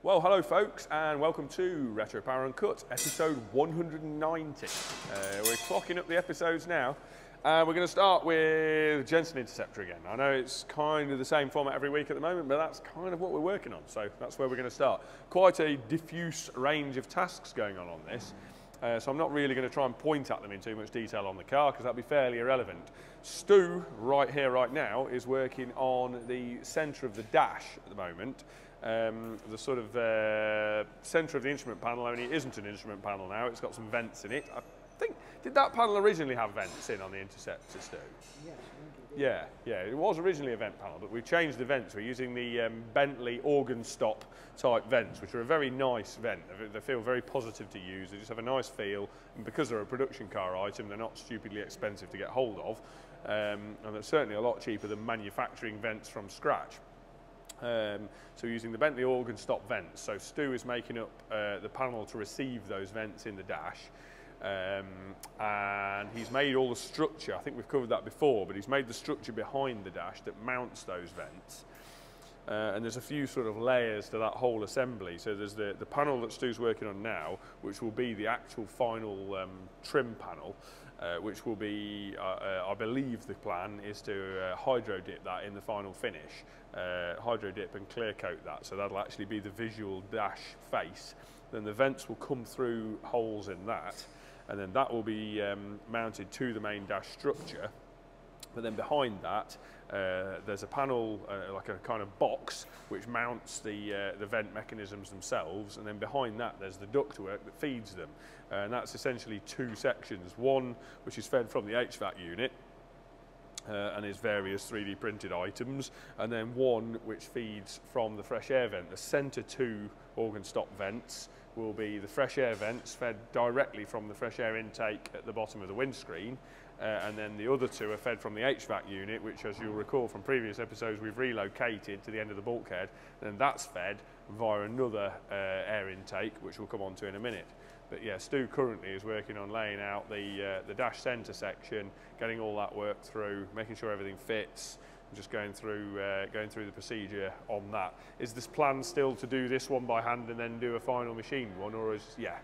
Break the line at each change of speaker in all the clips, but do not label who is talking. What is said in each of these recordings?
Well, hello folks, and welcome to Retro Power Uncut, episode 190. We're clocking up the episodes now. We're going to start with Jensen Interceptor again. I know it's kind of the same format every week at the moment, but that's kind of what we're working on, so that's where we're going to start. Quite a diffuse range of tasks going on this, so I'm not really going to try and point at them in too much detail on the car, because that'd be fairly irrelevant. Stu, right here, right now, is working on the centre of the dash at the moment. The sort of centre of the instrument panel, only it isn't an instrument panel now, it's got some vents in it. I think, did that panel originally have vents in on the Interceptor, Stu? Yeah, it was originally a vent panel, but we've changed the vents. We're using the Bentley organ stop type vents, which are a very nice vent. They feel very positive to use, they just have a nice feel, and because they're a production car item, they're not stupidly expensive to get hold of, and they're certainly a lot cheaper than manufacturing vents from scratch. So using the Bentley organ stop vents. So Stu is making up the panel to receive those vents in the dash, and he's made all the structure. I think we've covered that before, but he's made the structure behind the dash that mounts those vents. And there's a few sort of layers to that whole assembly. So there's the panel that Stu's working on now, which will be the actual final trim panel, which will be, I believe the plan is to hydro dip that in the final finish. Hydro dip and clear coat that, so that'll actually be the visual dash face. Then the vents will come through holes in that, and then that will be mounted to the main dash structure. But then behind that, there's a panel, like a kind of box, which mounts the vent mechanisms themselves, and then behind that there's the ductwork that feeds them. And that's essentially two sections. One which is fed from the HVAC unit, and is various 3D printed items, and then one which feeds from the fresh air vent. The centre two organ stop vents will be the fresh air vents fed directly from the fresh air intake at the bottom of the windscreen, and then the other two are fed from the HVAC unit, which, as you'll recall from previous episodes, we've relocated to the end of the bulkhead, and that's fed via another air intake, which we'll come on to in a minute. But yeah, Stu currently is working on laying out the dash centre section, getting all that work through, making sure everything fits, and just going through the procedure on that. Is this plan still to do this one by hand and then do a final machine one, or is yeah?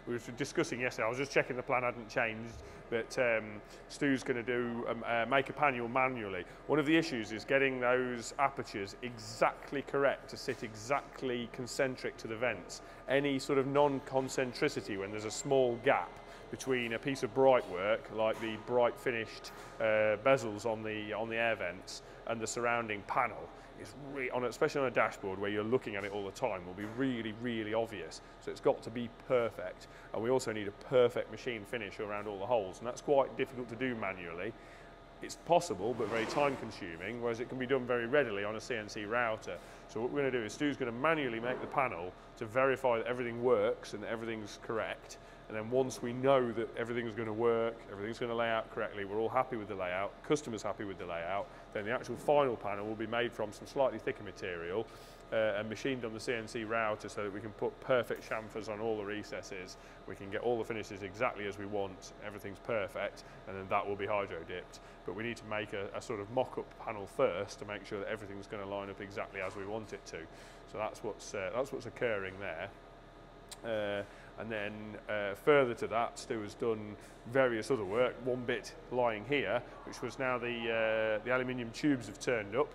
We were discussing yesterday. I was just checking the plan hadn't changed, but Stu's going to do make a panel manually. One of the issues is getting those apertures exactly correct to sit exactly concentric to the vents. Any sort of non-concentricity when there's a small gap between a piece of bright work, like the bright finished bezels on the air vents, and the surrounding panel, is especially on a dashboard where you're looking at it all the time, will be really, really obvious. So it's got to be perfect, and we also need a perfect machine finish around all the holes, and that's quite difficult to do manually. It's possible, but very time consuming, whereas it can be done very readily on a CNC router. So what we're going to do is Stu's going to manually make the panel to verify that everything works and that everything's correct. And then once we know that everything's going to work, everything's going to lay out correctly, we're all happy with the layout, customer's happy with the layout, then the actual final panel will be made from some slightly thicker material and machined on the CNC router so that we can put perfect chamfers on all the recesses, we can get all the finishes exactly as we want, everything's perfect, and then that will be hydro dipped. But we need to make a sort of mock-up panel first to make sure that everything's going to line up exactly as we want it to. So that's what's occurring there. And then further to that, Stu has done various other work. One bit lying here, which was now the aluminium tubes have turned up.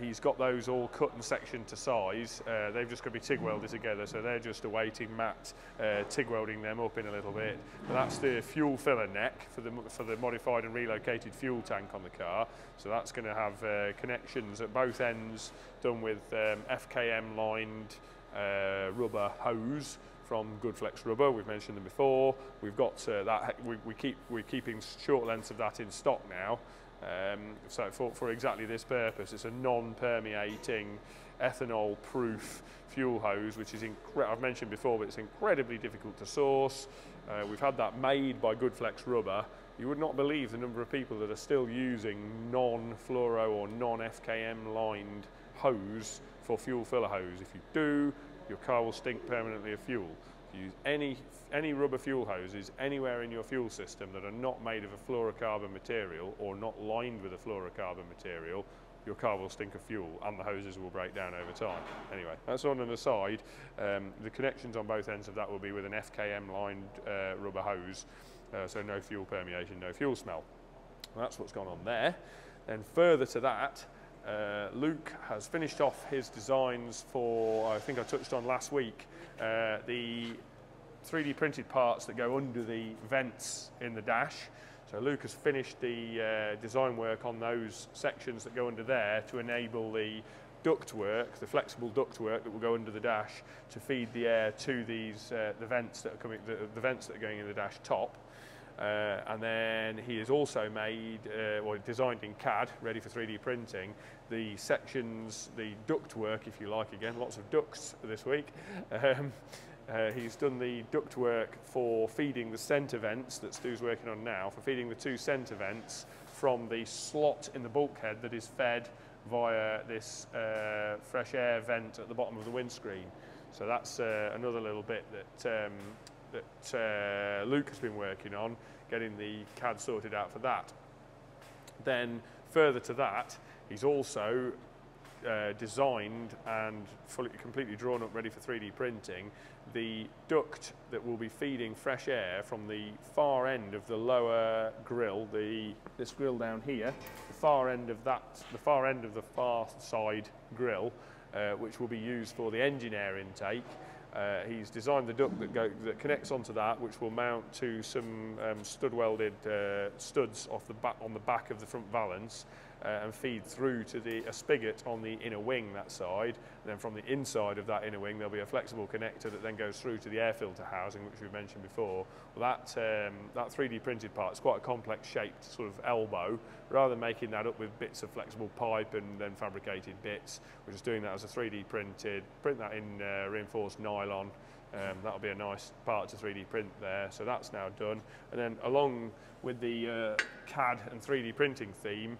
He's got those all cut and sectioned to size. They've just got to be TIG welded together, so they're just awaiting Matt TIG welding them up in a little bit. But that's the fuel filler neck for the modified and relocated fuel tank on the car. So that's going to have connections at both ends done with FKM lined rubber hose from Goodflex rubber. We've mentioned them before. We've got that. We're keeping short lengths of that in stock now. So for exactly this purpose, it's a non-permeating, ethanol-proof fuel hose, which is I've mentioned before, but it's incredibly difficult to source. We've had that made by Goodflex rubber. You would not believe the number of people that are still using non-fluoro or non-FKM lined hose for fuel filler hose. If you do, your car will stink permanently of fuel. If you use any rubber fuel hoses anywhere in your fuel system that are not made of a fluorocarbon material or not lined with a fluorocarbon material, your car will stink of fuel and the hoses will break down over time. Anyway, that's on an aside. The connections on both ends of that will be with an FKM lined rubber hose, so no fuel permeation, no fuel smell. That's what's gone on there. Then further to that, Luke has finished off his designs for, I think I touched on last week, the 3D printed parts that go under the vents in the dash. So Luke has finished the design work on those sections that go under there to enable the ductwork, the flexible ductwork that will go under the dash to feed the air to these the vents that are coming, the vents that are going in the dash top. And then he has also made, or designed in CAD, ready for 3D printing, the sections, the ductwork, if you like, again, lots of ducts this week. He's done the ductwork for feeding the centre vents that Stu's working on now, for feeding the two centre vents from the slot in the bulkhead that is fed via this fresh air vent at the bottom of the windscreen. So that's another little bit that Luke has been working on, getting the CAD sorted out for that. Then further to that, he's also designed and completely drawn up, ready for 3D printing, the duct that will be feeding fresh air from the far end of the lower grill, this grill down here, the far end of the far side grill, which will be used for the engine air intake. He's designed the duct that connects onto that, which will mount to some stud welded studs on the back of the front valance, and feed through to a spigot on the inner wing that side. And then from the inside of that inner wing there'll be a flexible connector that then goes through to the air filter housing, which we've mentioned before. Well, that 3D printed part is quite a complex shaped sort of elbow. Rather than making that up with bits of flexible pipe and then fabricated bits, we're just doing that as a 3D printed, print that in reinforced nylon. That'll be a nice part to 3D print there, so that's now done. And then along with the CAD and 3D printing theme,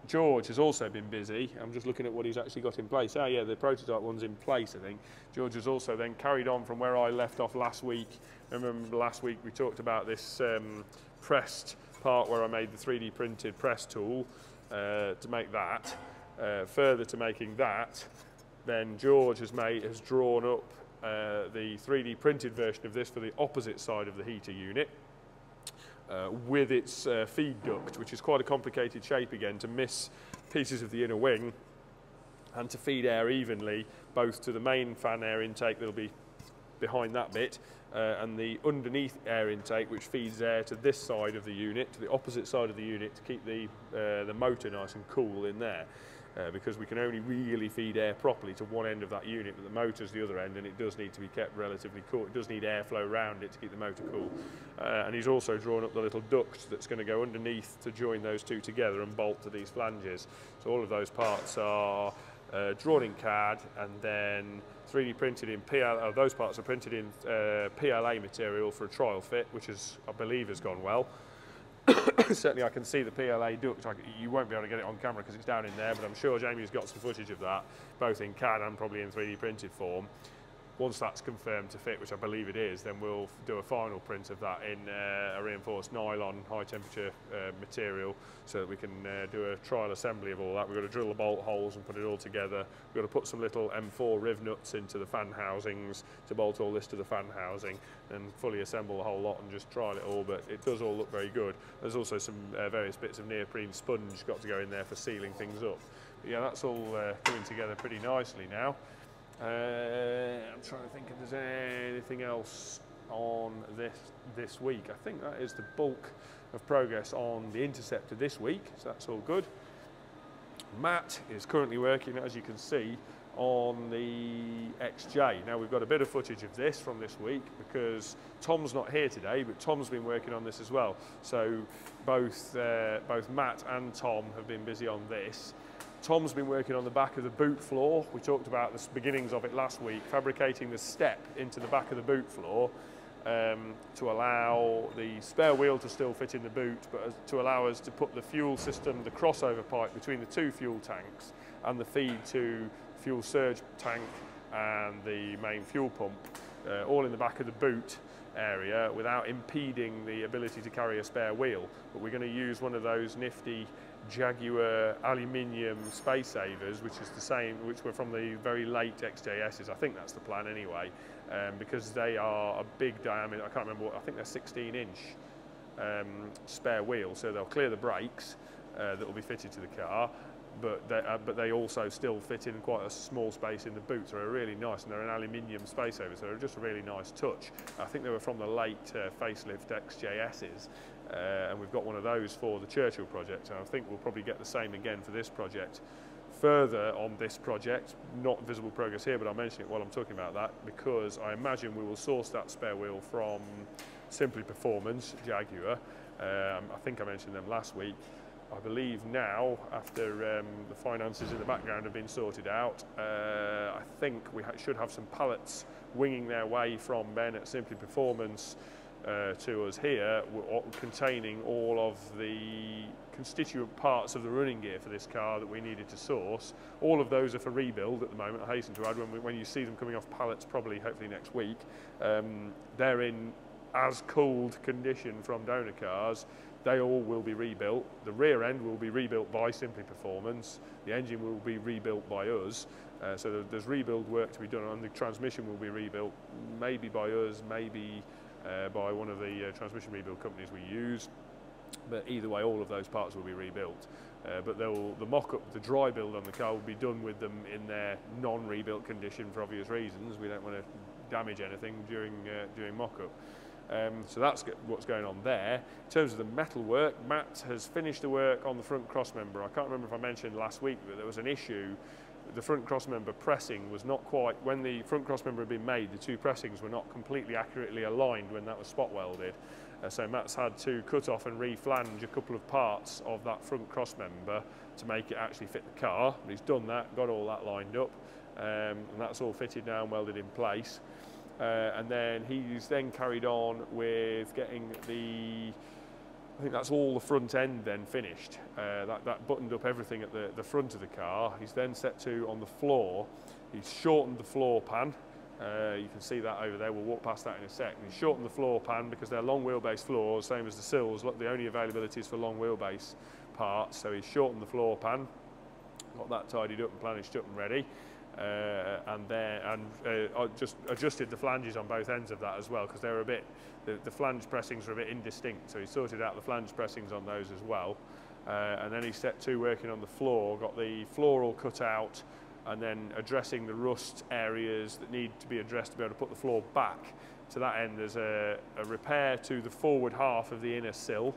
George has also been busy. I'm just looking at what he's actually got in place. Oh yeah, the prototype one's in place, I think. George has also then carried on from where I left off last week. Remember last week we talked about this pressed part where I made the 3D printed press tool to make that. Further to making that, then George has drawn up the 3D printed version of this for the opposite side of the heater unit. With its feed duct, which is quite a complicated shape again, to miss pieces of the inner wing and to feed air evenly both to the main fan air intake that'll be behind that bit and the underneath air intake, which feeds air to this side of the unit, to the opposite side of the unit, to keep the motor nice and cool in there. Because we can only really feed air properly to one end of that unit, but the motor's the other end, and it does need to be kept relatively cool. It does need airflow around it to keep the motor cool. And he's also drawn up the little duct that's going to go underneath to join those two together and bolt to these flanges. So all of those parts are drawn in CAD and then 3D printed in PLA. Those parts are printed in PLA material for a trial fit, which I believe has gone well. Certainly I can see the PLA duct. You won't be able to get it on camera because it's down in there, but I'm sure Jamie's got some footage of that, both in CAD and probably in 3D printed form. Once that's confirmed to fit, which I believe it is, then we'll do a final print of that in a reinforced nylon high temperature material so that we can do a trial assembly of all that. We've got to drill the bolt holes and put it all together. We've got to put some little M4 riv nuts into the fan housings to bolt all this to the fan housing and fully assemble the whole lot and just trial it all, but it does all look very good. There's also some various bits of neoprene sponge got to go in there for sealing things up. But yeah, that's all coming together pretty nicely now. I'm trying to think if there's anything else on this week. I think that is the bulk of progress on the Interceptor this week, so that's all good. Matt is currently working, as you can see, on the XJ. Now we've got a bit of footage of this from this week because Tom's not here today, but Tom's been working on this as well. So both Matt and Tom have been busy on this. Tom's been working on the back of the boot floor. We talked about the beginnings of it last week, fabricating the step into the back of the boot floor to allow the spare wheel to still fit in the boot, but to allow us to put the fuel system, the crossover pipe between the two fuel tanks and the feed to fuel surge tank and the main fuel pump, all in the back of the boot area without impeding the ability to carry a spare wheel. But we're going to use one of those nifty Jaguar aluminium space savers, which is the same, which were from the very late XJSs. I think that's the plan anyway, because they are a big diameter. I can't remember what, I think they're 16-inch spare wheels, so they'll clear the brakes that will be fitted to the car, but they also still fit in quite a small space in the boot. So they're really nice, and they're an aluminium space saver, so they're just a really nice touch. I think they were from the late facelift XJSs. And we've got one of those for the Churchill project, and I think we'll probably get the same again for this project. Further on this project, not visible progress here, but I'll mention it while I'm talking about that, because I imagine we will source that spare wheel from Simply Performance, Jaguar. I think I mentioned them last week. I believe now, after the finances in the background have been sorted out, I think we should have some pallets winging their way from Ben at Simply Performance to us here, containing all of the constituent parts of the running gear for this car that we needed to source. All of those are for rebuild at the moment. I hasten to add, when you see them coming off pallets, probably hopefully next week, they're in as cooled condition from donor cars. They all will be rebuilt. The rear end will be rebuilt by Simply Performance. The engine will be rebuilt by us. So there's rebuild work to be done on. The transmission will be rebuilt, maybe by us, maybe by one of the transmission rebuild companies we use, but either way all of those parts will be rebuilt. But the mock-up, the dry build on the car will be done with them in their non-rebuilt condition for obvious reasons. We don't want to damage anything during mock-up. So that's what's going on there. In terms of the metal work, Matt has finished the work on the front crossmember. I can't remember if I mentioned last week that there was an issue. The front crossmember pressing was not quite, when the front crossmember had been made, the two pressings were not completely accurately aligned when that was spot welded. So Matt's had to cut off and re-flange a couple of parts of that front crossmember to make it actually fit the car. But he's done that, got all that lined up, and that's all fitted now and welded in place. And then he's then carried on with getting I think that's all the front end then finished. That buttoned up everything at the front of the car. He's then set to, on the floor, he's shortened the floor pan. You can see that over there. We'll walk past that in a sec. He's shortened the floor pan because they're long wheelbase floors, same as the sills. Look, the only availability is for long wheelbase parts. So he's shortened the floor pan, got that tidied up and planished up and ready. Just adjusted the flanges on both ends of that as well, because they were a bit, the flange pressings were a bit indistinct, so he sorted out the flange pressings on those as well. And then he set to working on the floor, got the floor all cut out, and then addressing the rust areas that need to be addressed to be able to put the floor back. To that end, there's a repair to the forward half of the inner sill,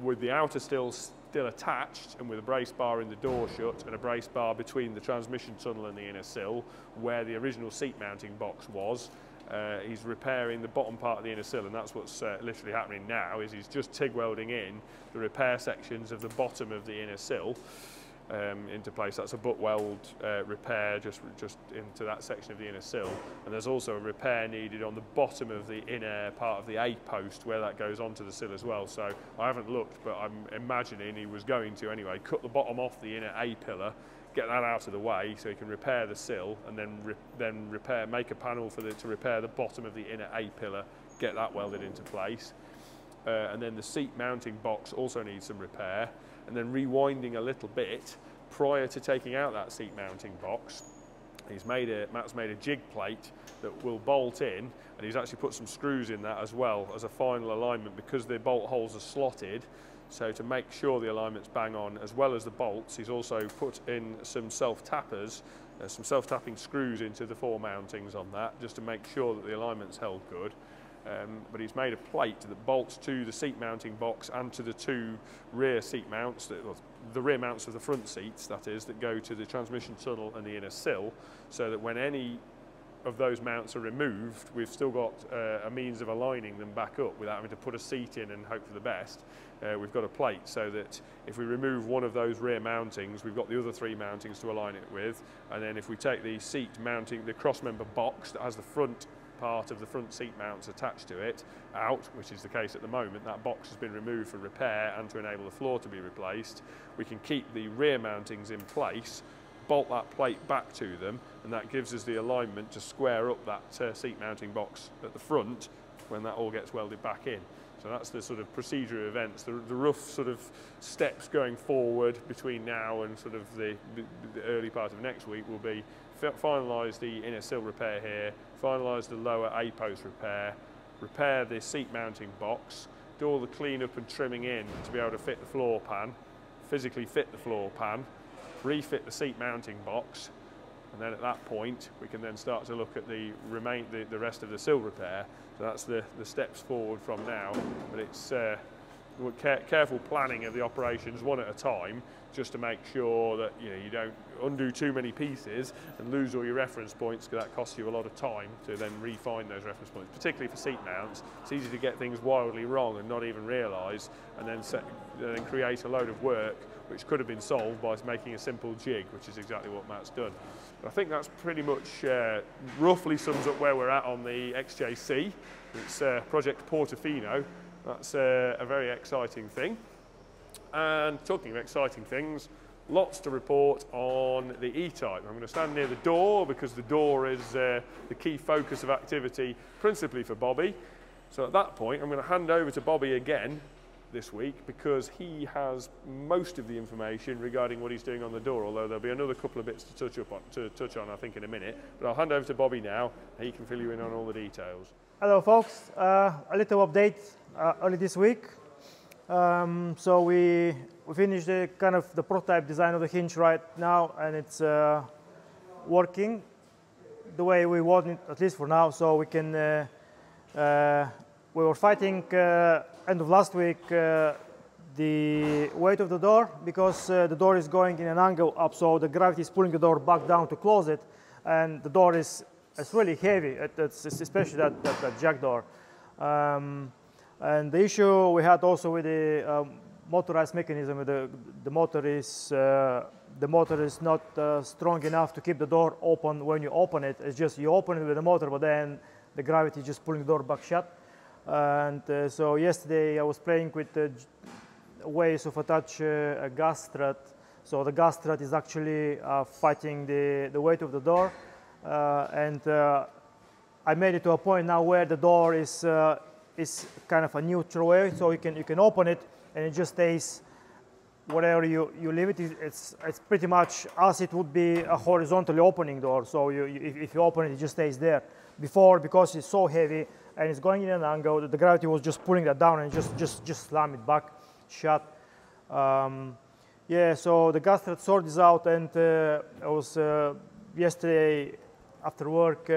with the outer still attached, and with a brace bar in the door shut and a brace bar between the transmission tunnel and the inner sill where the original seat mounting box was. He's repairing the bottom part of the inner sill, and that's what's literally happening now. Is he's just TIG welding in the repair sections of the bottom of the inner sill into place. That's a butt weld repair just into that section of the inner sill, and there's also a repair needed on the bottom of the inner part of the A post where that goes onto the sill as well. So I haven't looked, but I'm imagining he was going to anyway cut the bottom off the inner A pillar, get that out of the way so he can repair the sill, and then make a panel to repair the bottom of the inner A pillar, get that welded into place. And then the seat mounting box also needs some repair, and then rewinding a little bit prior to taking out that seat mounting box. Matt's made a jig plate that will bolt in, and he's actually put some screws in that as well as a final alignment, because the bolt holes are slotted. So to make sure the alignment's bang on, as well as the bolts, he's also put in some self-tappers, some self-tapping screws into the four mountings on that, just to make sure that the alignment's held good. But he's made a plate that bolts to the seat mounting box and to the two rear seat mounts, the rear mounts of the front seats, that is, that go to the transmission tunnel and the inner sill, so that when any of those mounts are removed, we've still got a means of aligning them back up without having to put a seat in and hope for the best. We've got a plate so that if we remove one of those rear mountings, we've got the other three mountings to align it with. And then if we take the seat mounting, the crossmember box that has the front part of the front seat mounts attached to it out, which is the case at the moment, that box has been removed for repair and to enable the floor to be replaced. We can keep the rear mountings in place, bolt that plate back to them, and that gives us the alignment to square up that seat mounting box at the front when that all gets welded back in. So that's the sort of procedure of events, the rough sort of steps going forward between now and sort of the early part of next week will be finalise the inner sill repair here, finalise the lower A-post repair, repair the seat mounting box, do all the clean-up and trimming in to be able to fit the floor pan, physically fit the floor pan, refit the seat mounting box, and then at that point we can then start to look at the rest of the sill repair. So that's the steps forward from now, but it's careful planning of the operations one at a time, just to make sure that you don't undo too many pieces and lose all your reference points, because that costs you a lot of time to then refine those reference points, particularly for seat mounts. It's easy to get things wildly wrong and not even realise, and then create a load of work which could have been solved by making a simple jig, which is exactly what Matt's done. But I think that's pretty much roughly sums up where we're at on the XJC. It's Project Portofino. That's a very exciting thing. And talking of exciting things, lots to report on the E-Type. I'm going to stand near the door because the door is the key focus of activity, principally for Bobby. So at that point, I'm going to hand over to Bobby again this week, because he has most of the information regarding what he's doing on the door, although there'll be another couple of bits to touch on I think in a minute. But I'll hand over to Bobby now, and he can fill you in on all the details.
Hello folks, a little update early this week. So we finished the prototype design of the hinge right now, and it's working the way we want it, at least for now. So we can we were fighting end of last week the weight of the door, because the door is going in an angle up, so the gravity is pulling the door back down to close it, and the door it's really heavy. It's especially that jack door. And the issue we had also with the motorized mechanism, the motor is not strong enough to keep the door open when you open it. It's just you open it with the motor, but then the gravity is just pulling the door back shut. And so yesterday I was playing with ways of attach a gas strut. So the gas strut is actually fighting the weight of the door, and I made it to a point now where the door is kind of a neutral way, so you can open it and it just stays whatever you leave it. It's pretty much as it would be a horizontally opening door. So if you open it, it just stays there. Before, because it's so heavy and it's going in an angle, the gravity was just pulling that down and just slam it back shut. Yeah, so the gas thread sorted this out, and I was yesterday after work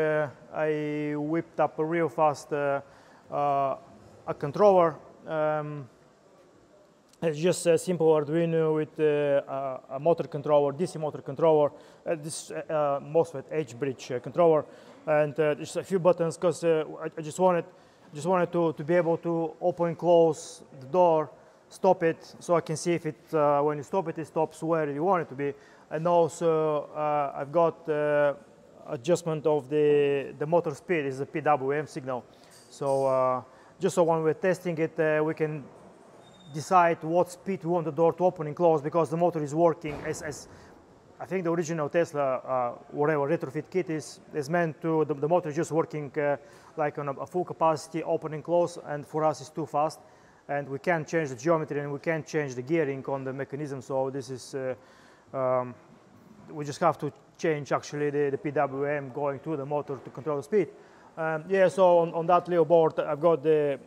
I whipped up a real fast a controller. It's just a simple Arduino with a motor controller, DC motor controller, this MOSFET H-bridge controller, and just a few buttons, because I just wanted to be able to open and close the door, stop it, so I can see if it when you stop it, it stops where you want it to be. And also I've got adjustment of the motor speed. Is a PWM signal, so just so when we're testing it, we can decide what speed we want the door to open and close, because the motor is working as I think the original Tesla whatever retrofit kit is meant to. The motor is just working like on a full capacity, open and close, and for us it's too fast, and we can't change the geometry and we can't change the gearing on the mechanism. So this is we just have to change actually the PWM going to the motor to control the speed. Yeah, so on that little board I've got the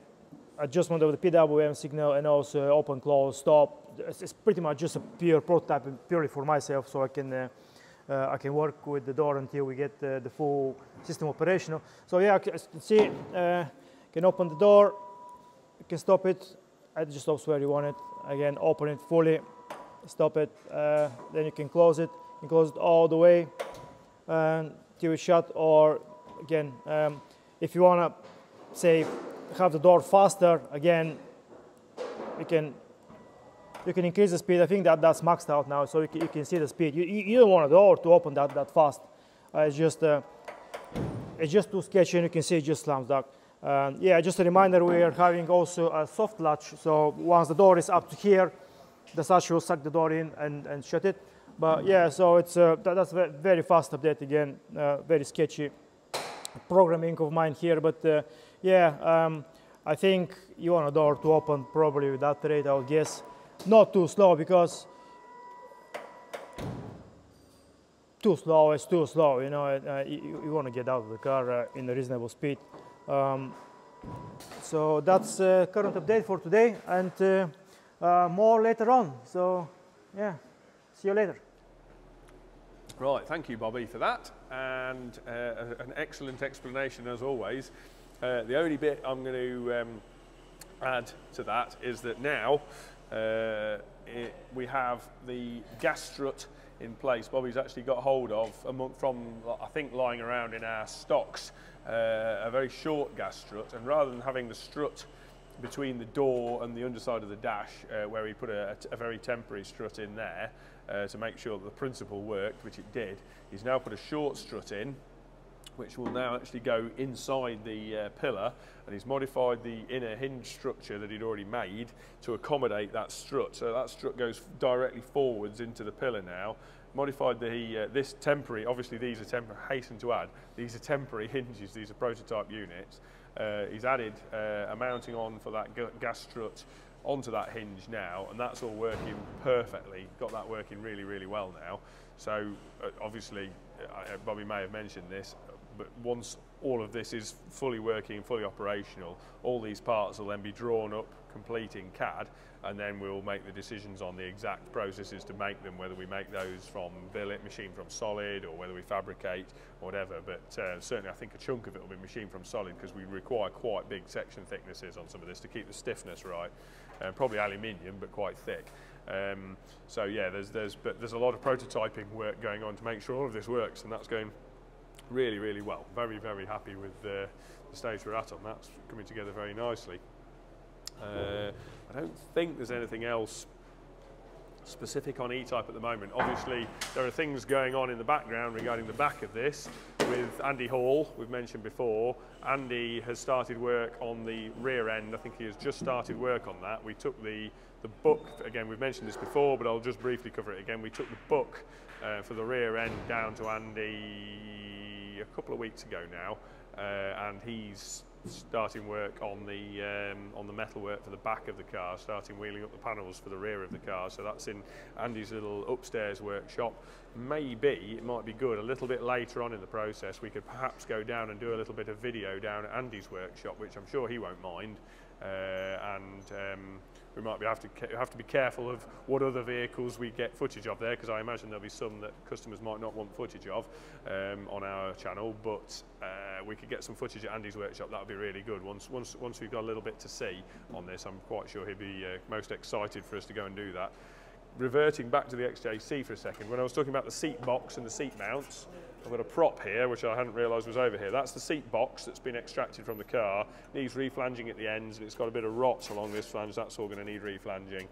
adjustment of the PWM signal and also open, close, stop. It's pretty much just a pure prototype, purely for myself, so I can work with the door until we get the full system operational. So yeah, as you can see, can open the door, you can stop it, it just stops where you want it. Again, open it fully, stop it, then you can close it. You can close it all the way till it's shut, or again, if you want to say have the door faster, again, you can increase the speed. I think that's maxed out now, so you can see the speed. You don't want the door to open that fast. It's just too sketchy, and you can see it just slams down. Yeah, just a reminder, we are having also a soft latch, so once the door is up to here, the latch will suck the door in and shut it. But yeah, so it's that's a very fast update again, very sketchy programming of mine here, but yeah, I think you want a door to open probably with that rate, I would guess. Not too slow, because too slow is too slow, you know. You want to get out of the car in a reasonable speed. So that's current update for today, and more later on. So yeah, see you later.
Right, thank you, Bobby, for that, and an excellent explanation as always. The only bit I'm going to add to that is that now we have the gas strut in place. Bobby's actually got hold of, from I think lying around in our stocks, a very short gas strut, and rather than having the strut between the door and the underside of the dash, where he put a very temporary strut in there to make sure that the principle worked, which it did, he's now put a short strut in, which will now actually go inside the pillar, and he's modified the inner hinge structure that he'd already made to accommodate that strut. So that strut goes directly forwards into the pillar now. Modified this temporary, obviously these are temporary, hasten to add, these are temporary hinges, these are prototype units. He's added a mounting on for that gas strut onto that hinge now, and that's all working perfectly. Got that working really, really well now. So obviously, Bobby may have mentioned this, but once all of this is fully working, fully operational, all these parts will then be drawn up, complete in CAD, and then we'll make the decisions on the exact processes to make them, whether we make those from billet, machined from solid, or whether we fabricate, or whatever. But certainly I think a chunk of it will be machined from solid, because we require quite big section thicknesses on some of this to keep the stiffness right. Probably aluminium, but quite thick. So yeah, there's a lot of prototyping work going on to make sure all of this works, and that's going really, really well. Very, very happy with the stage we're at on that. It's coming together very nicely. I don't think there's anything else specific on E-Type at the moment. Obviously, there are things going on in the background regarding the back of this with Andy Hall, we've mentioned before. Andy has started work on the rear end. I think he has just started work on that. We took the book, again, we've mentioned this before, but I'll just briefly cover it again. We took the book for the rear end down to Andy a couple of weeks ago now, and he's starting work on the metal work for the back of the car, starting wheeling up the panels for the rear of the car. So that's in Andy's little upstairs workshop. Maybe it might be good a little bit later on in the process we could perhaps go down and do a little bit of video down at Andy's workshop, which I'm sure he won't mind, we might have to be careful of what other vehicles we get footage of there, because I imagine there'll be some that customers might not want footage of on our channel, but we could get some footage at Andy's workshop. That would be really good. Once we've got a little bit to see on this, I'm quite sure he'd be most excited for us to go and do that. Reverting back to the XJC for a second, when I was talking about the seat box and the seat mounts, I've got a prop here, which I hadn't realised was over here. That's the seat box that's been extracted from the car. Needs reflanging at the ends, and it's got a bit of rot along this flange. That's all going to need reflanging.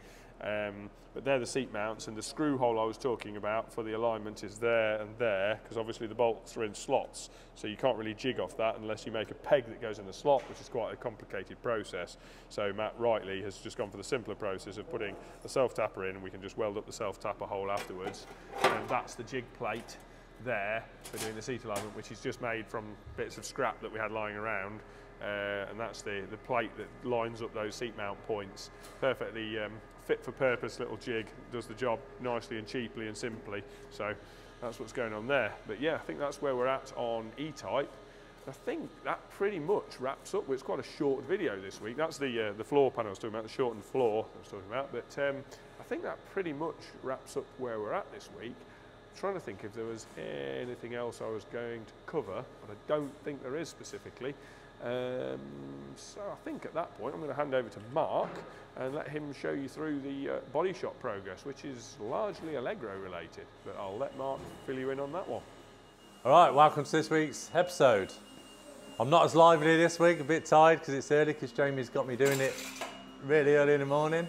But they're the seat mounts, and the screw hole I was talking about for the alignment is there and there, because obviously the bolts are in slots, so you can't really jig off that unless you make a peg that goes in the slot, which is quite a complicated process. So Matt rightly has just gone for the simpler process of putting the self-tapper in, and we can just weld up the self-tapper hole afterwards. And that's the jig plate there for doing the seat alignment, which is just made from bits of scrap that we had lying around, and that's the plate that lines up those seat mount points. Perfectly fit for purpose little jig, does the job nicely and cheaply and simply. So that's what's going on there. But yeah, I think that's where we're at on E-Type. I think that pretty much wraps up. It's quite a short video this week. That's the floor panel I was talking about, the shortened floor I was talking about. But I think that pretty much wraps up where we're at this week. I'm trying to think if there was anything else I was going to cover, but I don't think there is specifically. So I think at that point I'm going to hand over to Mark and let him show you through the body shop progress, which is largely Allegro related, but I'll let Mark fill you in on that one.
All right, welcome to this week's episode. I'm not as lively this week, a bit tired because it's early, because Jamie's got me doing it really early in the morning.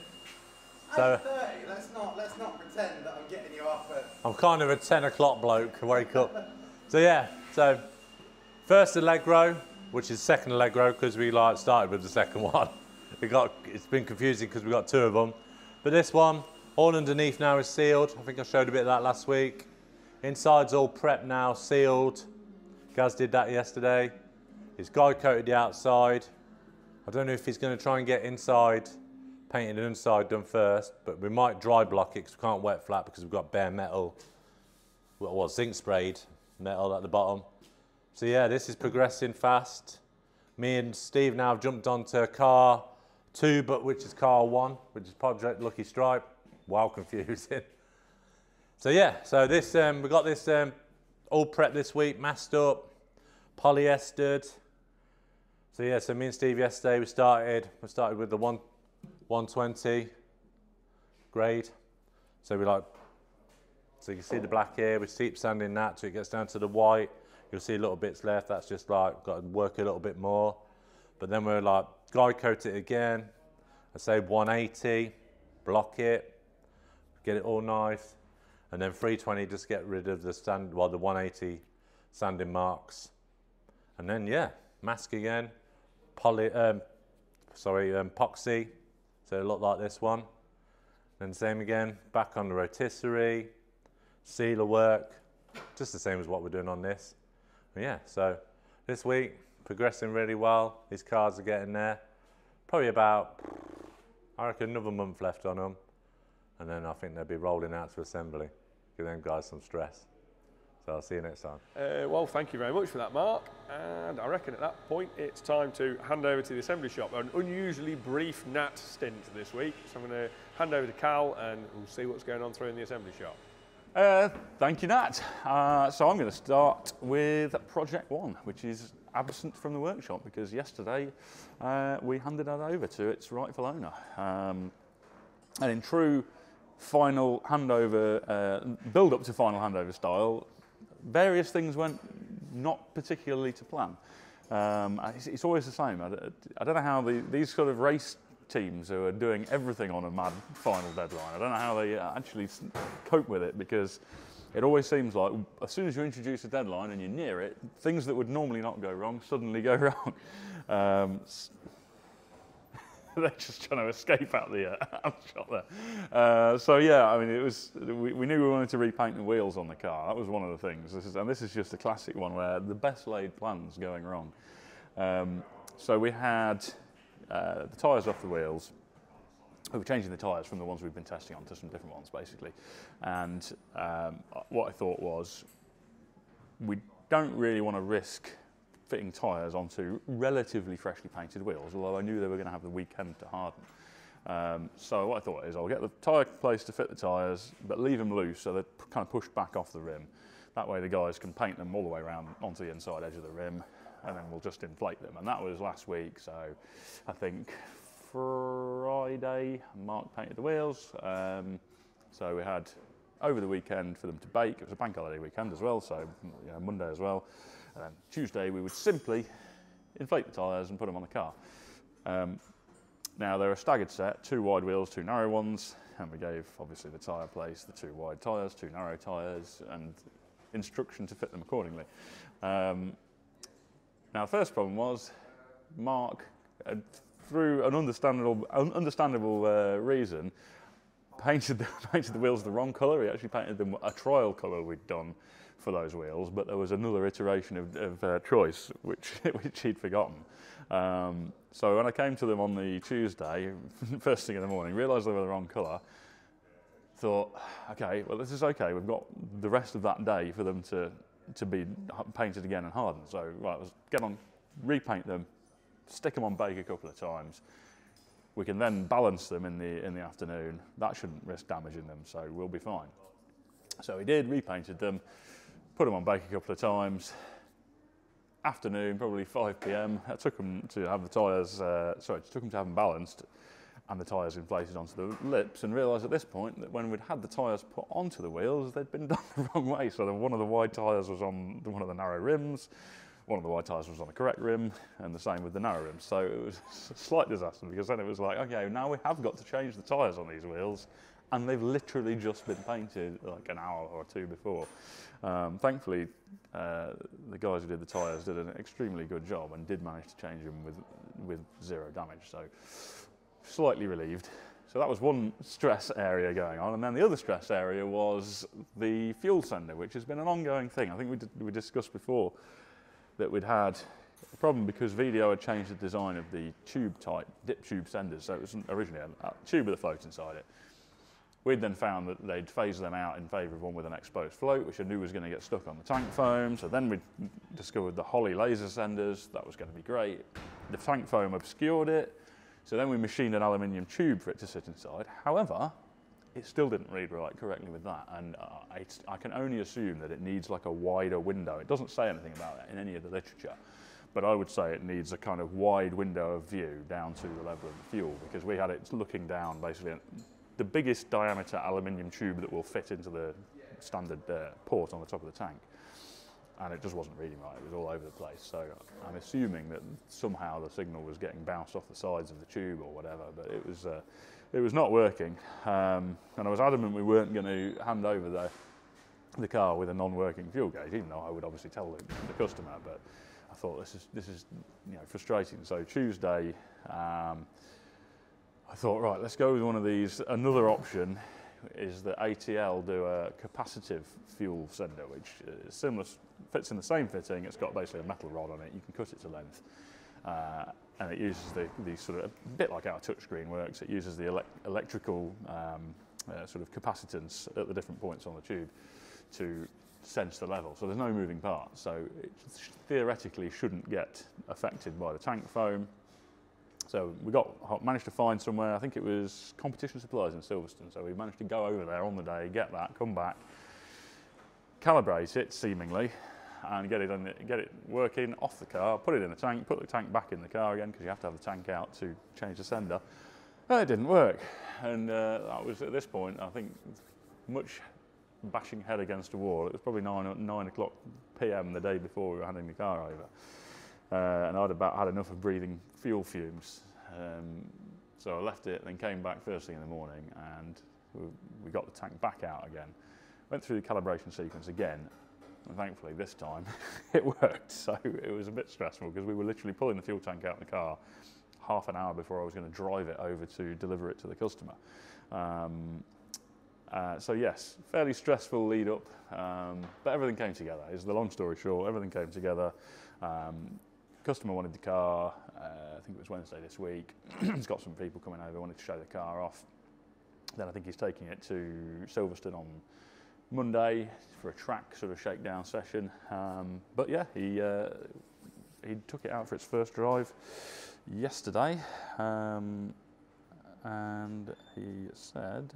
So
8:30, let's not pretend that I'm getting you up at...
I'm kind of a 10 o'clock bloke, wake up. So yeah, so first Allegro, which is second Allegro because we started with the second one. It's been confusing because we got two of them. But this one, all underneath now is sealed. I think I showed a bit of that last week. Inside's all prepped now, sealed. Gaz did that yesterday. It's guide coated the outside. I don't know if he's going to try and get inside, painted and inside done first, but we might dry block it because we can't wet flat because we've got bare metal, well, zinc sprayed metal at the bottom. So yeah, this is progressing fast. Me and Steve now have jumped onto car 2, but which is car 1, which is Project Lucky Stripe. Wow, confusing. So yeah, so this we got this all prepped this week, masked up, polyestered. So yeah, so me and Steve yesterday we started with the 120 grade. So you can see the black here. We keep sanding that till it gets down to the white. You'll see little bits left. That's just like got to work a little bit more. But then we're like guide coat it again. I say 180, block it, get it all nice, and then 320 just get rid of the the 180 sanding marks, and then yeah, mask again, epoxy, so it look like this one. Then same again, back on the rotisserie, sealer work, just the same as what we're doing on this. But yeah, so this week progressing really well. These cars are getting there. Probably about, I reckon, another month left on them, and then I think they'll be rolling out to assembly. Give them guys some stress. So I'll see you next time.
Well, thank you very much for that, Mark. And I reckon at that point it's time to hand over to the assembly shop. An unusually brief Nat stint this week. So I'm going to hand over to Cal and we'll see what's going on through in the assembly shop.
Thank you, Nat. So I'm going to start with Project 1, which is absent from the workshop because yesterday we handed that over to its rightful owner. And in true final handover, build up to final handover style, various things went not particularly to plan. It's always the same. I don't know how these sort of race teams who are doing everything on a mad final deadline, I don't know how they actually cope with it, because it always seems like as soon as you introduce a deadline and you're near it, things that would normally not go wrong suddenly go wrong. They're just trying to escape out the shot there. So yeah, I mean, it was. We knew we wanted to repaint the wheels on the car. That was one of the things. This is just a classic one where the best laid plans going wrong. So we had the tyres off the wheels. We were changing the tyres from the ones we've been testing on to some different ones, basically. And what I thought was, we don't really want to risk fitting tyres onto relatively freshly painted wheels, although I knew they were going to have the weekend to harden. So what I thought is I'll get the tyre place to fit the tyres, but leave them loose so they're kind of pushed back off the rim. That way the guys can paint them all the way around onto the inside edge of the rim, and then we'll just inflate them. And that was last week, so I think Friday Mark painted the wheels. So we had over the weekend for them to bake. It was a bank holiday weekend as well, so Monday as well. And then Tuesday we would simply inflate the tyres and put them on the car. Now they're a staggered set, 2 wide wheels, 2 narrow ones, and we gave obviously the tyre place, the 2 wide tyres, 2 narrow tyres, and instruction to fit them accordingly. Now the first problem was Mark, through an understandable reason, painted the wheels the wrong colour. He actually painted them a trial colour we'd done for those wheels, but there was another iteration of choice which he'd forgotten. So when I came to them on the Tuesday, first thing in the morning, realised they were the wrong colour, thought, okay, well this is okay, we've got the rest of that day for them to be painted again and hardened. So right, let's get on, repaint them, stick them on bake a couple of times. We can then balance them in the afternoon. That shouldn't risk damaging them, so we'll be fine. So we did, repainted them, put them on bake a couple of times. Afternoon, probably 5 p.m. It took them to have the tyres, it took them to have them balanced and the tyres inflated onto the lips, and realised at this point that when we'd had the tyres put onto the wheels, they'd been done the wrong way. So one of the wide tyres was on one of the narrow rims, one of the wide tyres was on the correct rim, and the same with the narrow rims. So it was a slight disaster, because then it was like, okay, now we have got to change the tyres on these wheels, and they've literally just been painted like an hour or 2 before. Thankfully, the guys who did the tyres did an extremely good job and did manage to change them with 0 damage, so slightly relieved. So that was one stress area going on, and then the other stress area was the fuel sender, which has been an ongoing thing. I think we discussed before that we'd had The problem, because VDO had changed the design of the tube type, dip tube senders, so it was originally a tube with a float inside it. We'd then found that they'd phased them out in favour of one with an exposed float, which I knew was going to get stuck on the tank foam. So then we discovered the Holly laser senders. That was going to be great. The tank foam obscured it. So then we machined an aluminium tube for it to sit inside. However, it still didn't read correctly with that. And I can only assume that it needs like a wider window. It doesn't say anything about that in any of the literature. But I would say it needs a kind of wide window of view down to the level of the fuel, because we had it looking down basically at the biggest diameter aluminium tube that will fit into the standard port on the top of the tank. And it just wasn't reading right, it was all over the place. So I'm assuming that somehow the signal was getting bounced off the sides of the tube or whatever, but it was not working. And I was adamant we weren't going to hand over the car with a non-working fuel gauge, even though I would obviously tell the customer, but I thought this is frustrating. So Tuesday, I thought, right, let's go with one of these. Another option is that ATL do a capacitive fuel sender, which is similar, fits in the same fitting. It's got basically a metal rod on it. You can cut it to length. And it uses the sort of, a bit like our touchscreen works, it uses the electrical sort of capacitance at the different points on the tube to sense the level. So there's no moving parts. So it theoretically shouldn't get affected by the tank foam. So we managed to find somewhere, I think it was Competition Supplies in Silverstone, so we managed to go over there on the day, get that, come back, calibrate it seemingly, and get it working off the car, put it in the tank, put the tank back in the car again, because you have to have the tank out to change the sender. And it didn't work, and that was at this point, I think, much bashing head against a wall. It was probably 9 o'clock PM the day before we were handing the car over. And I'd about had enough of breathing fuel fumes. So I left it, then came back first thing in the morning, and we got the tank back out again. Went through the calibration sequence again, and thankfully this time it worked. So it was a bit stressful, because we were literally pulling the fuel tank out of the car half an hour before I was going to drive it over to deliver it to the customer. So yes, fairly stressful lead up, but everything came together. Is the long story short, everything came together. Customer wanted the car, I think it was Wednesday this week. He's got some people coming over, wanted to show the car off. Then I think he's taking it to Silverstone on Monday for a track sort of shakedown session. But yeah, he took it out for its first drive yesterday, and he said,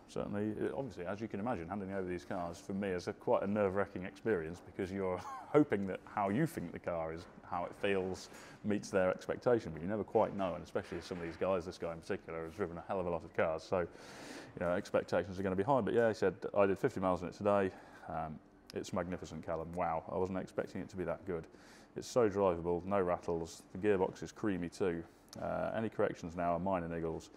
certainly, obviously, as you can imagine, handing over these cars for me is quite a nerve-wracking experience, because you're hoping that how you think the car is, how it feels, meets their expectation, but you never quite know, and especially some of these guys, this guy in particular, has driven a hell of a lot of cars, so expectations are going to be high. But yeah, he said, I did 50 miles on it today. It's magnificent, Callum. Wow, I wasn't expecting it to be that good. It's so drivable, no rattles, the gearbox is creamy too. Any corrections now are minor niggles.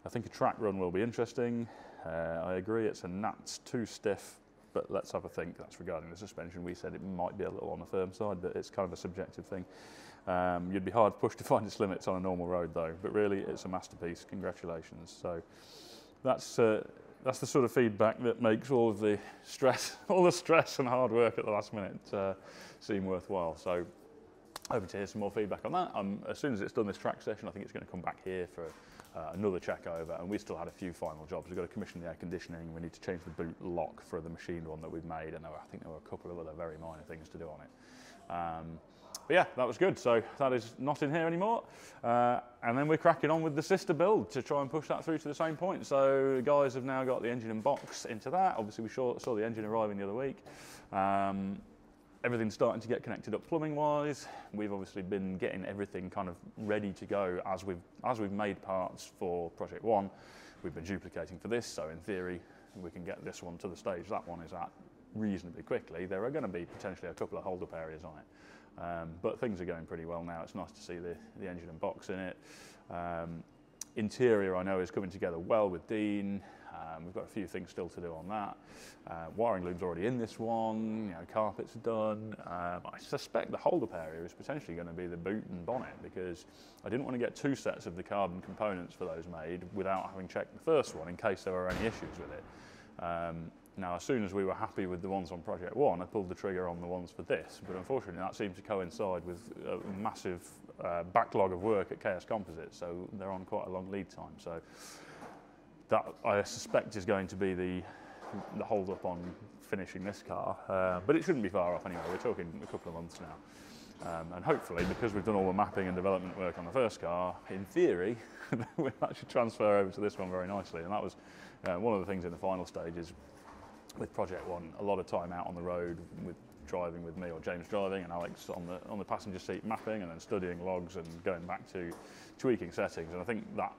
I think a track run will be interesting. I agree, it's a gnat's too stiff, but let's have a think. That's regarding the suspension. We said it might be a little on the firm side, but it's kind of a subjective thing. You'd be hard pushed to find its limits on a normal road though, but really it's a masterpiece. Congratulations. So that's the sort of feedback that makes all of the stress and hard work at the last minute seem worthwhile. So hoping to hear some more feedback on that. As soon as it's done this track session, I think it's going to come back here for another check over, and we still had a few final jobs. We've got to commission the air conditioning, we need to change the boot lock for the machined one that we've made, and I think there were a couple of other very minor things to do on it. But yeah, that was good. So that is not in here anymore. And then we're cracking on with the sister build to try and push that through to the same point. So the guys have now got the engine and box into that. Obviously we saw the engine arriving the other week. Everything's starting to get connected up plumbing wise. We've obviously been getting everything kind of ready to go as we've made parts for Project 1. We've been duplicating for this, so in theory we can get this one to the stage that one is at reasonably quickly. There are going to be potentially a couple of hold-up areas on it, but things are going pretty well now. It's nice to see the engine and box in it. Interior, I know, is coming together well with Dean. We've got a few things still to do on that. Wiring loom's already in this one, carpet's done. I suspect the hold-up area is potentially going to be the boot and bonnet, because I didn't want to get two sets of the carbon components for those made without having checked the first one in case there were any issues with it. Now, as soon as we were happy with the ones on Project 1, I pulled the trigger on the ones for this, but unfortunately that seems to coincide with a massive backlog of work at KS Composites, so they're on quite a long lead time. So that, I suspect, is going to be the hold up on finishing this car, but it shouldn't be far off anyway. We're talking a couple of months now. And hopefully, because we've done all the mapping and development work on the first car, in theory, we'll actually transfer over to this one very nicely. And that was one of the things in the final stages with Project 1, a lot of time out on the road with driving with me, or James driving and Alex on the passenger seat mapping, and then studying logs and going back to tweaking settings. And I think that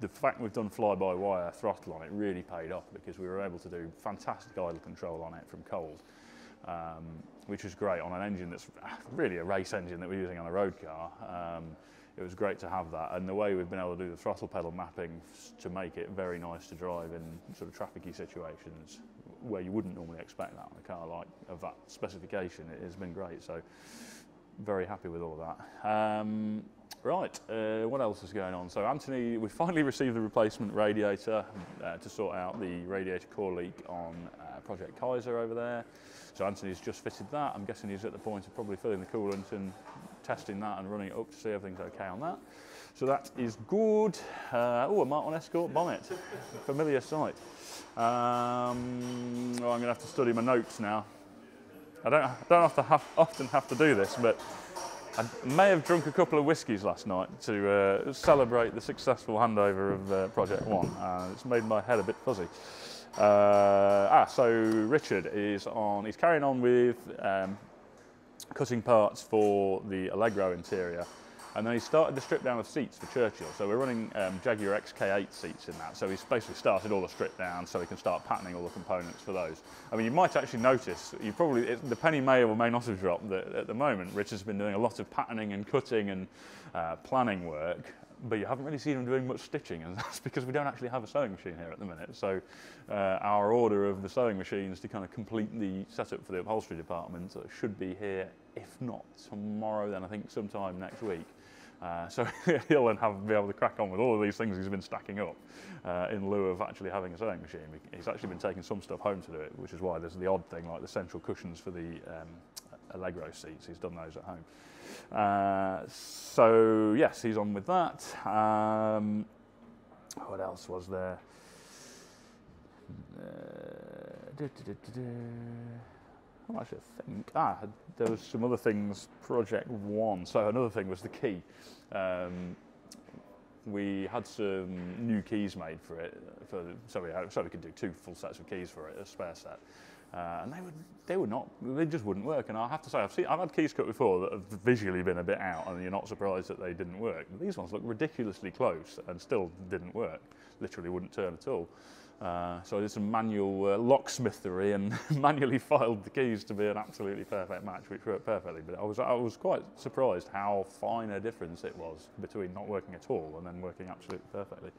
the fact we've done fly-by-wire throttle on it really paid off, because we were able to do fantastic idle control on it from cold, which was great on an engine that's really a race engine that we're using on a road car. It was great to have that, and the way we've been able to do the throttle pedal mapping to make it very nice to drive in sort of trafficy situations where you wouldn't normally expect that on a car like of that specification, it has been great. So very happy with all of that. Right, what else is going on? So Anthony, we finally received the replacement radiator to sort out the radiator core leak on Project Kaiser over there. So Anthony's just fitted that. I'm guessing he's at the point of probably filling the coolant and testing that and running it up to see everything's okay on that. So that is good. Oh, a Mark 1 Escort bonnet, familiar sight. I'm going to have to study my notes now. I don't often have to do this, but I may have drunk a couple of whiskies last night to celebrate the successful handover of Project 1. It's made my head a bit fuzzy. So Richard is on, he's carrying on with cutting parts for the Allegro interior, and then he started the strip down of seats for Churchill. So we're running Jaguar XK8 seats in that, so he's basically started all the strip down so he can start patterning all the components for those. I mean, you might actually notice, the penny may or may not have dropped, that at the moment Richard's been doing a lot of patterning and cutting and planning work, but you haven't really seen him doing much stitching, and that's because we don't actually have a sewing machine here at the minute. So our order of the sewing machines to kind of complete the setup for the upholstery department should be here, if not tomorrow, then I think sometime next week. So he'll then be able to crack on with all of these things he's been stacking up in lieu of actually having a sewing machine. He's actually been taking some stuff home to do it, which is why there's the odd thing like the central cushions for the Allegro seats. He's done those at home. So yes, he's on with that. What else was there? I should think. There was some other things. Project 1. So another thing was the key. We had some new keys made for it, so we could do 2 full sets of keys for it, a spare set. And they just wouldn't work. And I have to say, I've had keys cut before that have visually been a bit out, and you're not surprised that they didn't work. But these ones look ridiculously close and still didn't work. Literally wouldn't turn at all. So I did some manual locksmithery and manually filed the keys to be an absolutely perfect match, which worked perfectly. But I was quite surprised how fine a difference it was between not working at all and then working absolutely perfectly.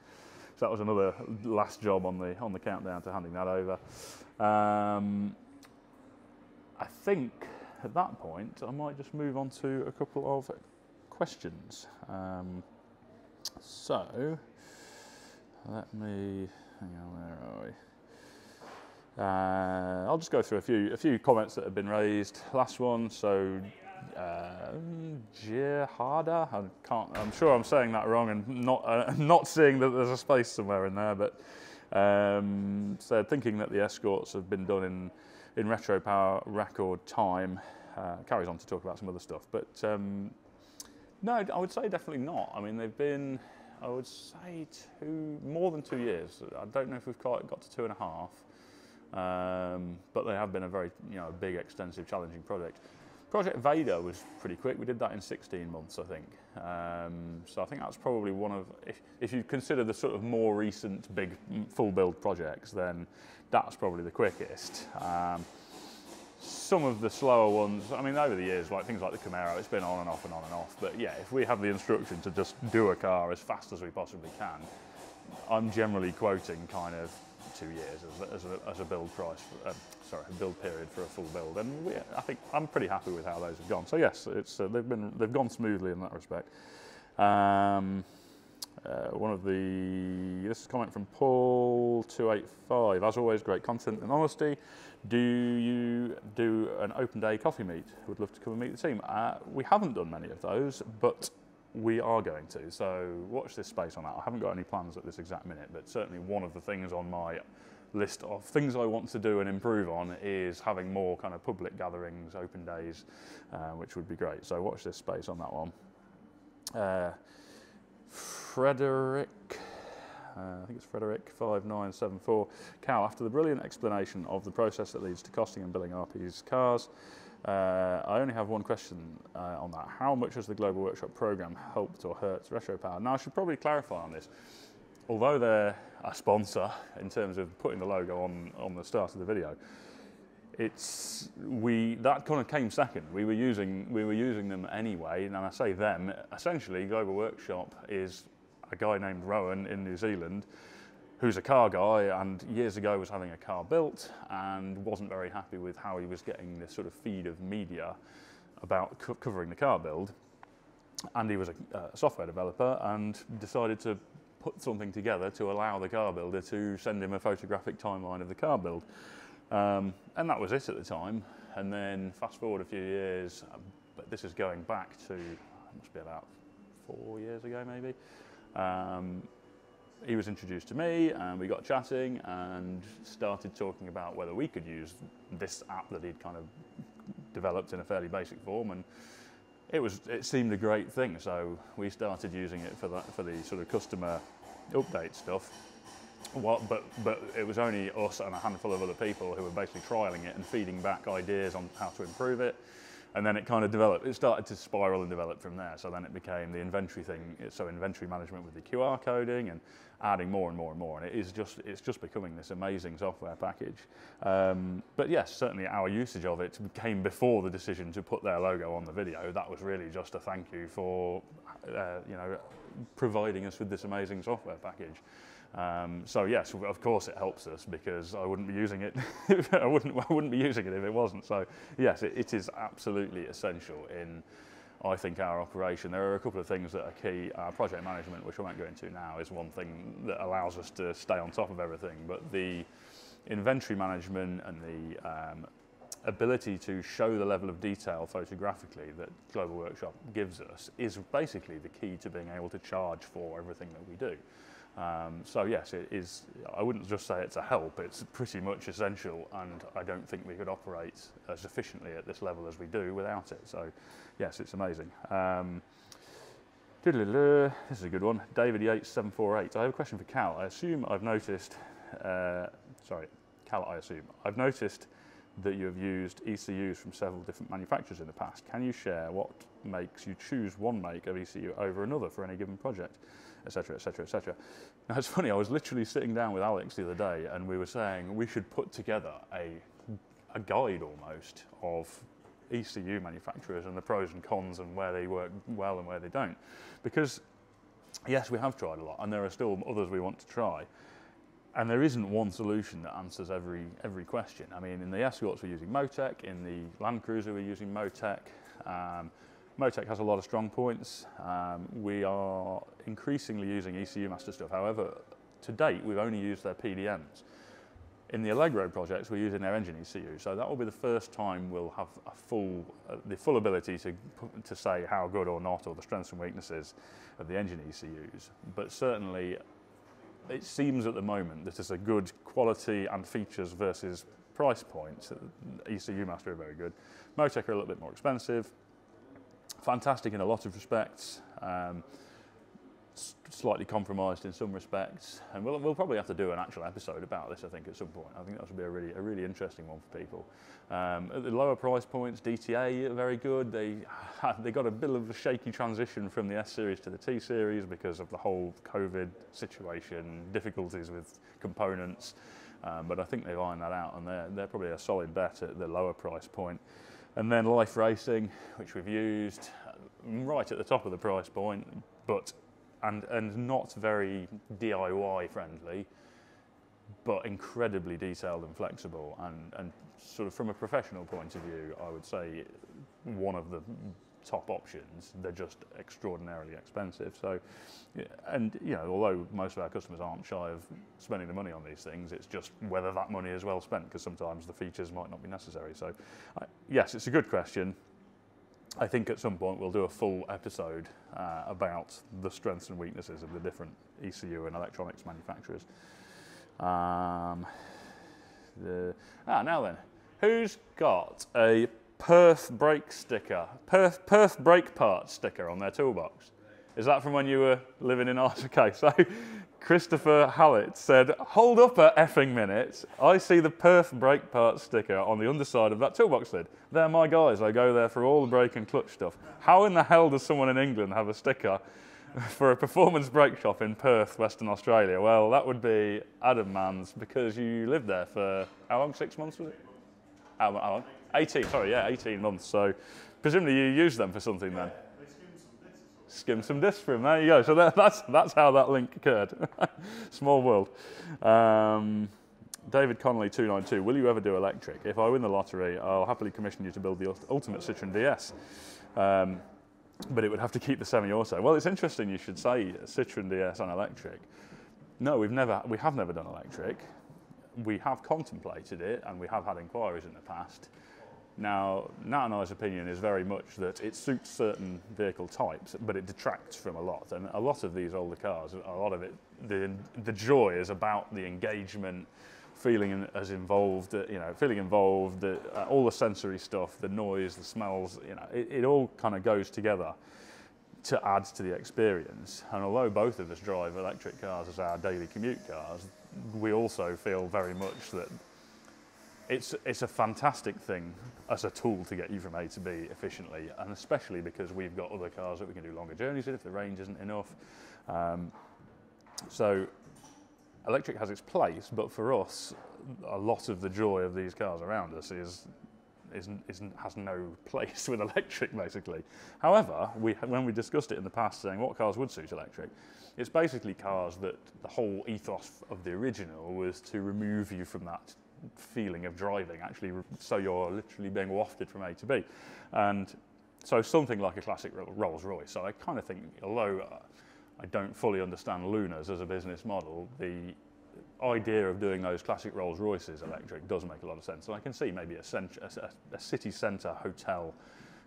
So that was another last job on the countdown to handing that over. I think at that point I might just move on to a couple of questions. So let me. Hang on, where are we? I'll just go through a few comments that have been raised. Last one, so Jihada. I'm sure I'm saying that wrong and not seeing that there's a space somewhere in there, but so thinking that the Escorts have been done in retro power record time. Carries on to talk about some other stuff, but no, I would say definitely not. I mean, they've been, I would say more than 2 years. I don't know if we've got to 2.5, but they have been a very big, extensive, challenging project. Project Vader was pretty quick. We did that in 16 months, I think. So I think that's probably one of, if you consider the sort of more recent big full build projects, then that's probably the quickest. Some of the slower ones, I mean, over the years, like things like the Camaro, it's been on and off and on and off. But yeah, if we have the instruction to just do a car as fast as we possibly can, I'm generally quoting kind of 2 years as a build price, a build period for a full build. And I think I'm pretty happy with how those have gone. So yes, they've gone smoothly in that respect. This is a comment from Paul285. As always, great content and honesty. Do you do an open day coffee meet? Would love to come and meet the team. We haven't done many of those, but we are going to. So watch this space on that. I haven't got any plans at this exact minute, but certainly one of the things on my list of things I want to do and improve on is having more kind of public gatherings, open days, which would be great. So watch this space on that one. Frederick, I think it's Frederick5974. Cal, after the brilliant explanation of the process that leads to costing and billing RP's cars, I only have one question on that. How much has the Global Workshop program helped or hurt RetroPower? Now, I should probably clarify on this. Although they're a sponsor in terms of putting the logo on the start of the video, that kind of came second. We were using them anyway, and I say them. Essentially, Global Workshop is a guy named Rowan in New Zealand, who's a car guy, and years ago was having a car built and wasn't very happy with how he was getting this sort of feed of media about covering the car build. And he was a software developer and decided to put something together to allow the car builder to send him a photographic timeline of the car build. And that was it at the time. And then fast forward a few years, but this is going back to, it must be about 4 years ago maybe. He was introduced to me and we got chatting and started talking about whether we could use this app that he'd kind of developed in a fairly basic form, and it seemed a great thing, so we started using it for the sort of customer update stuff. But it was only us and a handful of other people who were basically trialing it and feeding back ideas on how to improve it. And then it kind of developed, it started to spiral and develop from there. So then it became the inventory thing, so inventory management with the QR coding and adding more and more and more. And it's just becoming this amazing software package. But yes, certainly our usage of it came before the decision to put their logo on the video. That was really just a thank you for, providing us with this amazing software package. So yes, of course it helps us, because I wouldn't be using it. I wouldn't be using it if it wasn't. So yes, it is absolutely essential in, I think, our operation. There are a couple of things that are key. Project management, which I won't go into now, is one thing that allows us to stay on top of everything. But the inventory management and the ability to show the level of detail photographically that Global Workshop gives us is basically the key to being able to charge for everything that we do. So yes, it is. I wouldn't just say it's a help, it's pretty much essential, and I don't think we could operate as efficiently at this level as we do without it. So yes, it's amazing. This is a good one. David Yates 748. I have a question for Cal. I assume I've noticed, Cal, I assume. I've noticed that you have used ECUs from several different manufacturers in the past. Can you share what makes you choose one make of ECU over another for any given project, etc., etc., etc.? Now it's funny, I was literally sitting down with Alex the other day and we were saying we should put together a guide almost of ECU manufacturers and the pros and cons and where they work well and where they don't. Because yes, we have tried a lot and there are still others we want to try. And there isn't one solution that answers every question. I mean, in the Escorts we're using Motec, in the Land Cruiser we're using Motec. Motec has a lot of strong points. We are increasingly using ECU Master stuff. However, to date we've only used their PDMs. In the Allegro projects we're using their engine ECU, so that will be the first time we'll have the full ability to say how good or not, or the strengths and weaknesses of the engine ECUs. But certainly, it seems at the moment that it's a good quality and features versus price point. ECU Master are very good. Motec are a little bit more expensive. Fantastic in a lot of respects. Slightly compromised in some respects. And we'll probably have to do an actual episode about this, I think, at some point. I think that should be a really interesting one for people. At the lower price points, DTA are very good. They got a bit of a shaky transition from the S series to the T series because of the whole COVID situation, difficulties with components. But I think they've ironed that out, and they're probably a solid bet at the lower price point. And then Life Racing, which we've used right at the top of the price point, but and not very DIY friendly, but incredibly detailed and flexible, and sort of from a professional point of view, I would say one of the top options, they're just extraordinarily expensive. So, and you know, although most of our customers aren't shy of spending the money on these things, it's just whether that money is well spent, because sometimes the features might not be necessary. So, yes, it's a good question. I think at some point we'll do a full episode about the strengths and weaknesses of the different ECU and electronics manufacturers. Now then, who's got a Perth brake sticker, Perth brake part sticker on their toolbox? Is that from when you were living in Ireland? Okay, so Christopher Hallett said, hold up a effing minute. I see the Perth brake part sticker on the underside of that toolbox lid. They're my guys. I go there for all the brake and clutch stuff. How in the hell does someone in England have a sticker for a performance brake shop in Perth, Western Australia? Well, that would be Adam Mann's, because you lived there for, how long, 6 months was it? How long? 18, sorry, yeah, 18 months. So presumably you used them for something then? Skim some discs for him, there you go. So that's how that link occurred. Small world. David Connolly 292, will you ever do electric? If I win the lottery, I'll happily commission you to build the ultimate Citroen DS. But it would have to keep the semi-auto. Well, it's interesting you should say Citroen DS and electric. No, we have never done electric. We have contemplated it, and we have had inquiries in the past. Now, Nat and I's opinion is very much that it suits certain vehicle types, but it detracts from a lot. And a lot of these older cars, a lot of it, the joy is about the engagement, feeling as involved, feeling involved, all the sensory stuff, the noise, the smells, it all kind of goes together to add to the experience. And although both of us drive electric cars as our daily commute cars, we also feel very much that it's a fantastic thing as a tool to get you from A to B efficiently, and especially because we've got other cars that we can do longer journeys in if the range isn't enough. So electric has its place, but for us, a lot of the joy of these cars around us has no place with electric, basically. However, when we discussed it in the past, saying what cars would suit electric, it's basically cars that the whole ethos of the original was to remove you from that feeling of driving, actually, so you're literally being wafted from A to B. And so something like a classic Rolls-Royce. So I kind of think, although I don't fully understand Lunas as a business model, the idea of doing those classic Rolls-Royces electric does make a lot of sense. And I can see maybe a city centre hotel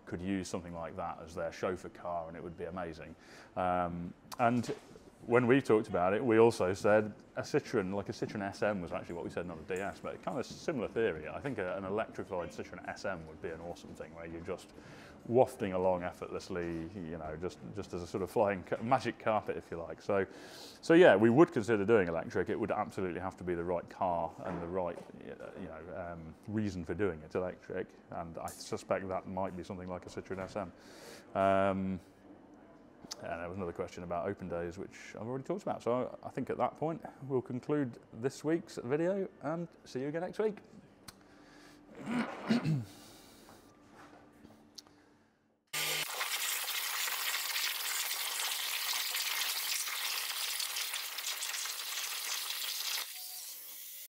could use something like that as their chauffeur car, and it would be amazing. And when we talked about it, we also said a Citroen, like a Citroen SM was actually what we said on the DS, but kind of similar theory. I think an electrified Citroen SM would be an awesome thing, where you're just wafting along effortlessly, just as a sort of flying magic carpet, if you like. So yeah, we would consider doing electric. It would absolutely have to be the right car and the right, reason for doing it electric. And I suspect that might be something like a Citroen SM. And there was another question about open days, which I've already talked about. So I think at that point, we'll conclude this week's video and see you again next week.